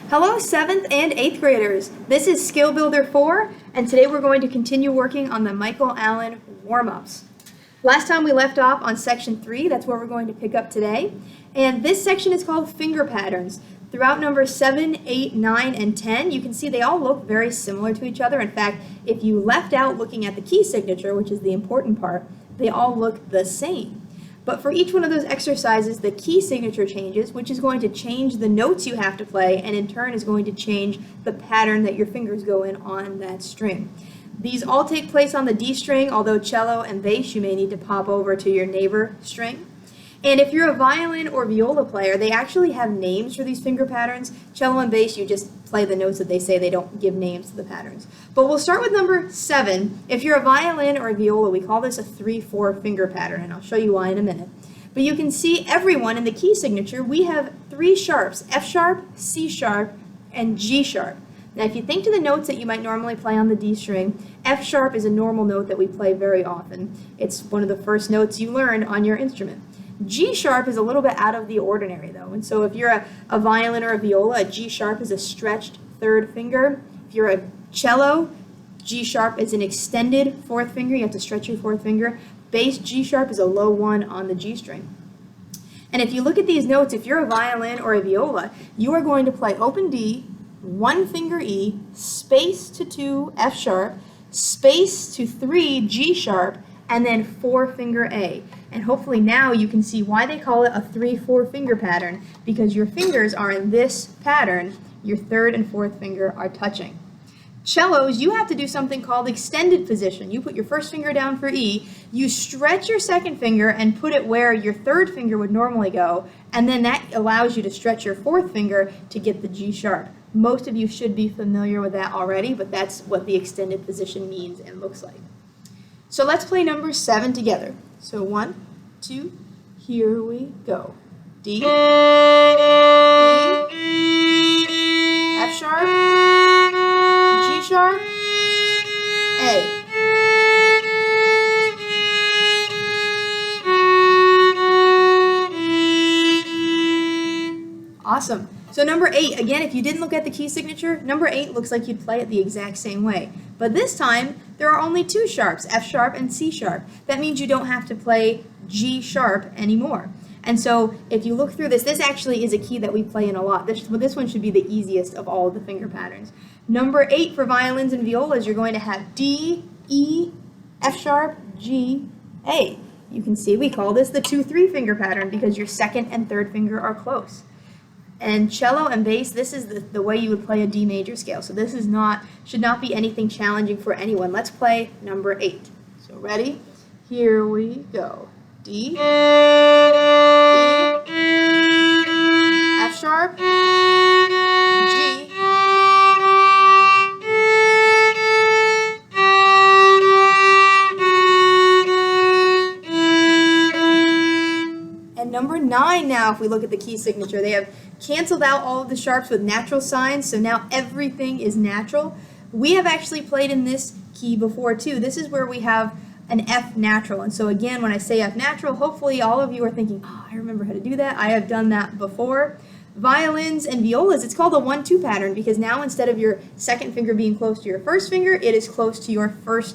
Hello 7th and 8th graders. This is Skill Builder 4 and today we're going to continue working on the Michael Allen warm-ups. Last time we left off on section 3, that's where we're going to pick up today. And this section is called finger patterns. Throughout numbers 7, 8, 9, and 10, you can see they all look very similar to each other. In fact, if you left out looking at the key signature, which is the important part, they all look the same. But for each one of those exercises, the key signature changes, which is going to change the notes you have to play, and in turn is going to change the pattern that your fingers go in on that string. These all take place on the D string, although cello and bass you may need to pop over to your neighbor string. And if you're a violin or viola player, they actually have names for these finger patterns. Cello and bass, you just play the notes that they say, they don't give names to the patterns. But we'll start with number 7. If you're a violin or a viola, we call this a 3/4 finger pattern, and I'll show you why in a minute. But you can see everyone in the key signature, we have 3 sharps, F sharp, C sharp, and G sharp. Now if you think to the notes that you might normally play on the D string, F sharp is a normal note that we play very often. It's one of the first notes you learn on your instrument. G sharp is a little bit out of the ordinary though, and so if you're a violin or a viola, a G sharp is a stretched 3rd finger. If you're a cello, G sharp is an extended 4th finger, you have to stretch your 4th finger. Bass, G sharp is a low 1 on the G string. And if you look at these notes, if you're a violin or a viola, you are going to play open D, 1 finger E, space to 2 F sharp, space to 3 G sharp, and then 4 finger A. And hopefully now you can see why they call it a 3/4 finger pattern, because your fingers are in this pattern, your 3rd and 4th finger are touching. Cellos, you have to do something called extended position. You put your 1st finger down for E, you stretch your 2nd finger and put it where your 3rd finger would normally go, and then that allows you to stretch your 4th finger to get the G sharp. Most of you should be familiar with that already, but that's what the extended position means and looks like. So let's play number 7 together. So 1, 2, here we go. D, E, F sharp, G sharp, A. Awesome. So number 8, again, if you didn't look at the key signature, number 8 looks like you'd play it the exact same way. But this time, there are only 2 sharps, F sharp and C sharp. That means you don't have to play G sharp anymore. And so if you look through this, this actually is a key that we play in a lot. This one should be the easiest of all of the finger patterns. Number 8 for violins and violas, you're going to have D, E, F sharp, G, A. You can see we call this the 2/3 finger pattern because your 2nd and 3rd finger are close. And cello and bass, this is the way you would play a D major scale. So this is should not be anything challenging for anyone. Let's play number 8. So ready? Here we go. D, E, F sharp, G, and number 9 now, if we look at the key signature, they have canceled out all of the sharps with natural signs, so now everything is natural. We have actually played in this key before too. This is where we have an F natural, and so again, when I say F natural, hopefully all of you are thinking, oh, I remember how to do that. I have done that before. Violins and violas, it's called a 1/2 pattern because now instead of your 2nd finger being close to your 1st finger, it is close to your 3rd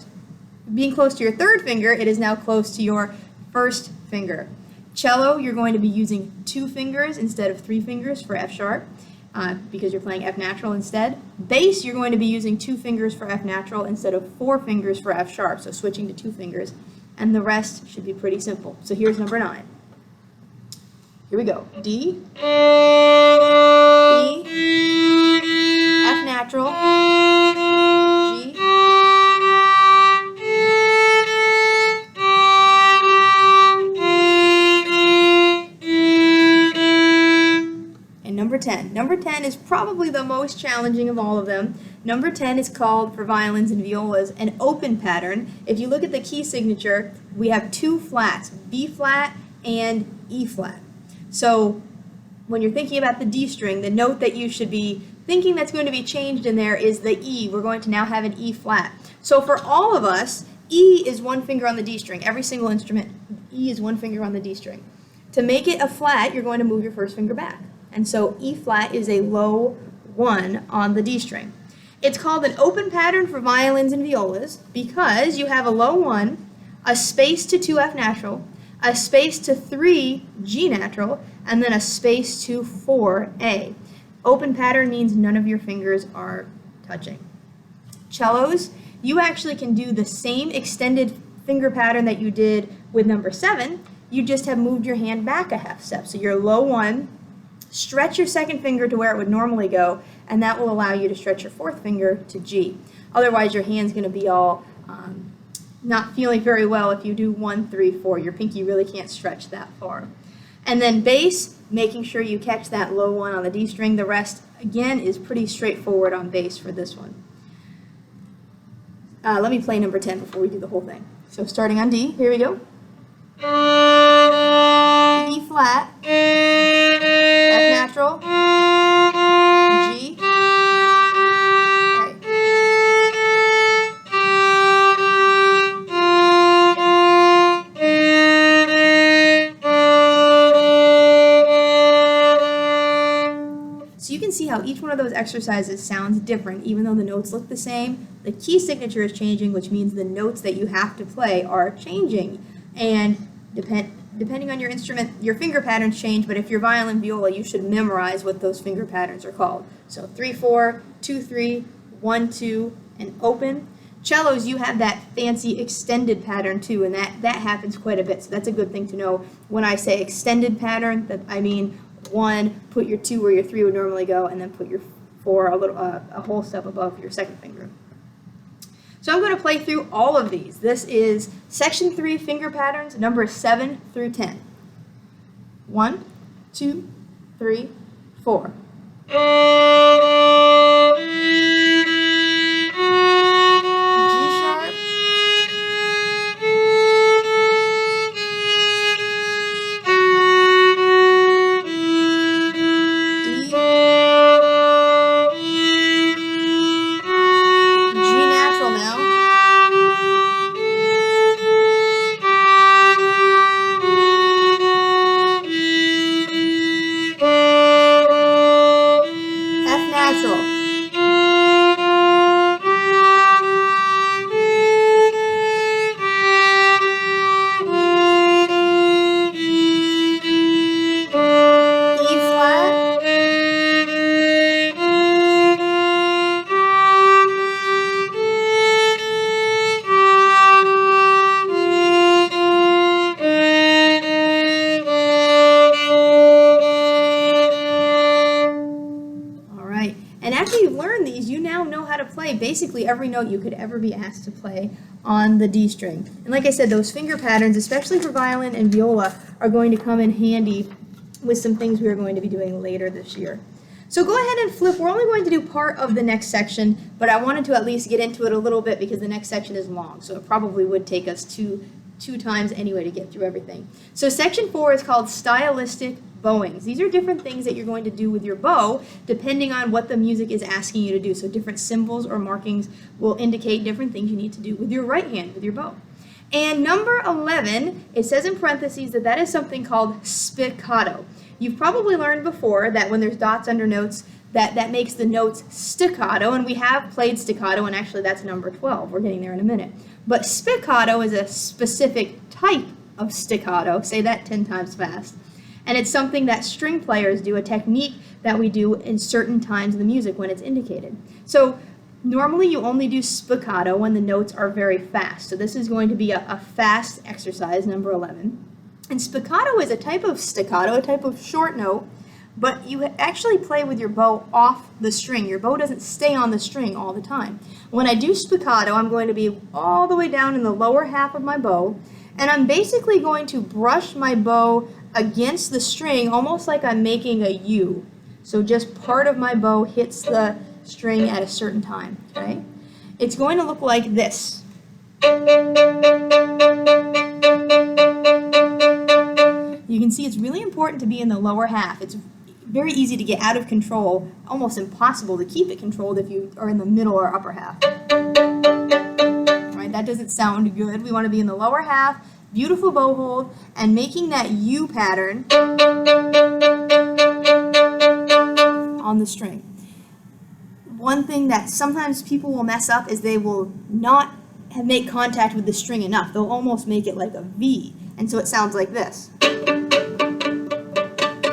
finger, it is now close to your 1st finger. Cello, you're going to be using 2 fingers instead of 3 fingers for F sharp because you're playing F natural instead. Bass, you're going to be using 2 fingers for F natural instead of 4 fingers for F sharp, so switching to 2 fingers. And the rest should be pretty simple. So here's number 9. Here we go. D, E, F natural, G, Number 10. Number 10 is probably the most challenging of all of them. Number 10 is called, for violins and violas, an open pattern. If you look at the key signature, we have 2 flats, B flat and E flat. So when you're thinking about the D string, the note that you should be thinking that's going to be changed in there is the E. We're going to now have an E flat. So for all of us, E is 1 finger on the D string. Every single instrument, E is 1 finger on the D string. To make it a flat, you're going to move your first finger back. And so E flat is a low 1 on the D string. It's called an open pattern for violins and violas because you have a low 1, a space to 2 F natural, a space to 3 G natural, and then a space to 4 A. Open pattern means none of your fingers are touching. Cellos, you actually can do the same extended finger pattern that you did with number 7. You just have moved your hand back a half step. So your low 1, stretch your second finger to where it would normally go, and that will allow you to stretch your fourth finger to G. Otherwise, your hand's going to be all not feeling very well if you do 1, 3, 4. Your pinky really can't stretch that far. And then bass, making sure you catch that low 1 on the D string. The rest, again, is pretty straightforward on bass for this one. Let me play number 10 before we do the whole thing. So starting on D, here we go. E flat, F natural, G, A. So you can see how each one of those exercises sounds different even though the notes look the same. The key signature is changing, which means the notes that you have to play are changing. And depending on your instrument, your finger patterns change, but if you're violin, viola, you should memorize what those finger patterns are called. So 3, 4, 2, 3, 1, 2, and open. Cellos, you have that fancy extended pattern too, and that happens quite a bit, so that's a good thing to know. When I say extended pattern, that I mean 1, put your 2 where your 3 would normally go, and then put your 4 a whole step above your second finger. So I'm going to play through all of these. This is section 3 finger patterns, numbers 7 through 10. 1, 2, 3, 4. G sharp. And after you've learned these, you now know how to play basically every note you could ever be asked to play on the D string. And like I said, those finger patterns, especially for violin and viola, are going to come in handy with some things we are going to be doing later this year. So go ahead and flip. We're only going to do part of the next section, but I wanted to at least get into it a little bit because the next section is long, so it probably would take us two times anyway to get through everything. So section 4 is called Stylistic Bowings. These are different things that you're going to do with your bow depending on what the music is asking you to do. So different symbols or markings will indicate different things you need to do with your right hand with your bow. And number 11, it says in parentheses that is something called spiccato. You've probably learned before that when there's dots under notes, that makes the notes staccato, and we have played staccato, and actually that's number 12. We're getting there in a minute. But spiccato is a specific type of staccato. Say that 10 times fast. And it's something that string players do, a technique that we do in certain times of the music when it's indicated. So normally you only do spiccato when the notes are very fast. So this is going to be a fast exercise, number 11. And spiccato is a type of staccato, a type of short note, but you actually play with your bow off the string. Your bow doesn't stay on the string all the time. When I do spiccato, I'm going to be all the way down in the lower half of my bow, and I'm basically going to brush my bow against the string almost like I'm making a U. So just part of my bow hits the string at a certain time, okay? It's going to look like this. You can see it's really important to be in the lower half. It's very easy to get out of control, almost impossible to keep it controlled if you are in the middle or upper half. Right, that doesn't sound good. We want to be in the lower half, beautiful bow hold, and making that U pattern on the string. one thing that sometimes people will mess up is they will not make contact with the string enough. They'll almost make it like a V, and so it sounds like this.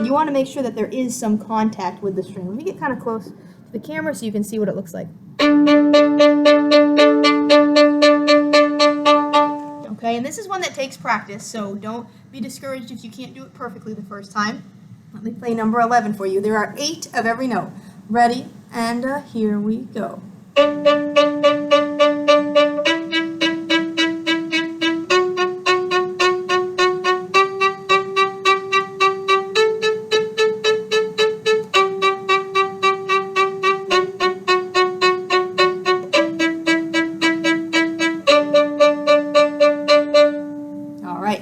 You want to make sure that there is some contact with the string. Let me get kind of close to the camera so you can see what it looks like. Okay, and this is one that takes practice, so don't be discouraged if you can't do it perfectly the first time. Let me play number 11 for you. There are 8 of every note. Ready? And here we go.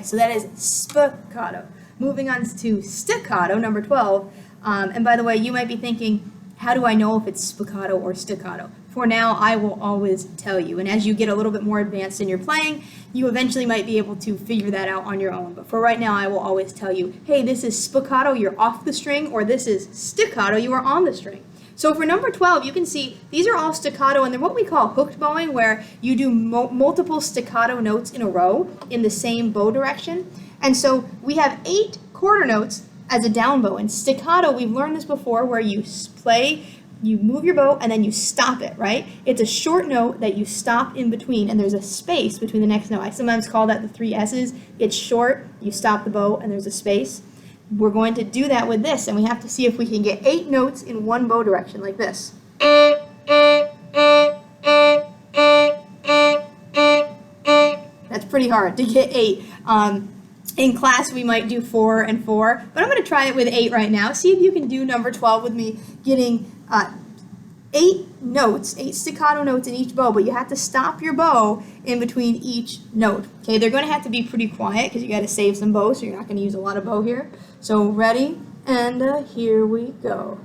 So that is spiccato. Moving on to staccato, number 12. And by the way, you might be thinking, how do I know if it's spiccato or staccato? For now, I will always tell you. And as you get a little bit more advanced in your playing, you eventually might be able to figure that out on your own. But for right now, I will always tell you, hey, this is spiccato, you're off the string, or this is staccato, you are on the string. So for number 12, you can see these are all staccato, and they're what we call hooked bowing, where you do multiple staccato notes in a row in the same bow direction. And so we have 8 quarter notes as a down bow. In staccato, we've learned this before, where you play, you move your bow, and then you stop it, right? It's a short note that you stop in between, and there's a space between the next note. I sometimes call that the 3 S's. It's short, you stop the bow, and there's a space. We're going to do that with this, and we have to see if we can get 8 notes in one bow direction, like this. That's pretty hard to get 8. In class, we might do 4 and 4, but I'm going to try it with 8 right now. See if you can do number 12 with me, getting 8 notes, 8 staccato notes in each bow, but you have to stop your bow in between each note. Okay, they're going to have to be pretty quiet because you got to save some bow, so you're not going to use a lot of bow here. So ready, and here we go.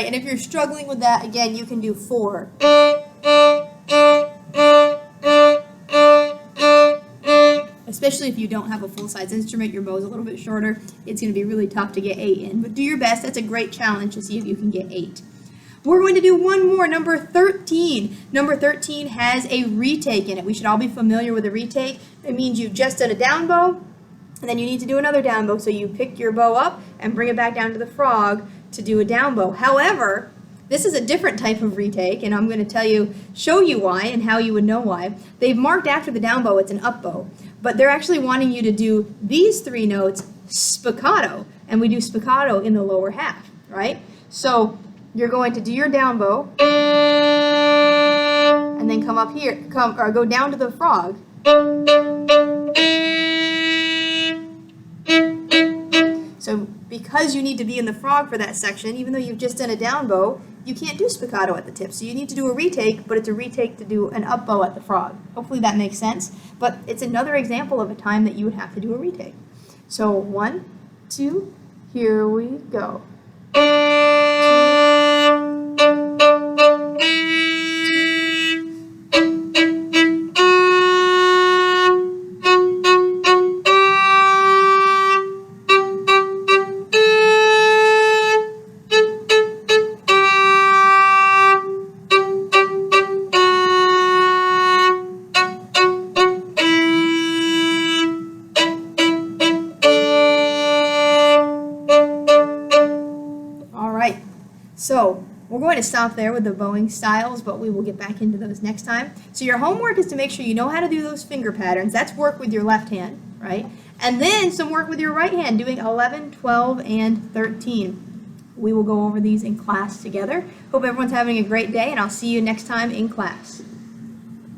And if you're struggling with that, again, you can do 4. Especially if you don't have a full-size instrument, your bow's a little bit shorter, it's going to be really tough to get 8 in. But do your best. That's a great challenge to see if you can get 8. We're going to do one more, number 13. Number 13 has a retake in it. We should all be familiar with a retake. It means you've just done a down bow, and then you need to do another down bow. So you pick your bow up and bring it back down to the frog to do a down bow. However, this is a different type of retake, and I'm going to show you why and how you would know why. They've marked after the down bow, it's an up bow, but they're actually wanting you to do these 3 notes spiccato, and we do spiccato in the lower half, right? So you're going to do your down bow, and then come up here, go down to the frog. So because you need to be in the frog for that section, even though you've just done a down bow, you can't do spiccato at the tip. So you need to do a retake, but it's a retake to do an up bow at the frog. Hopefully that makes sense. But it's another example of a time that you would have to do a retake. So 1, 2, here we go. So we're going to stop there with the bowing styles, but we will get back into those next time. So your homework is to make sure you know how to do those finger patterns. That's work with your left hand, right? And then some work with your right hand, doing 11, 12, and 13. we will go over these in class together. Hope everyone's having a great day, and I'll see you next time in class.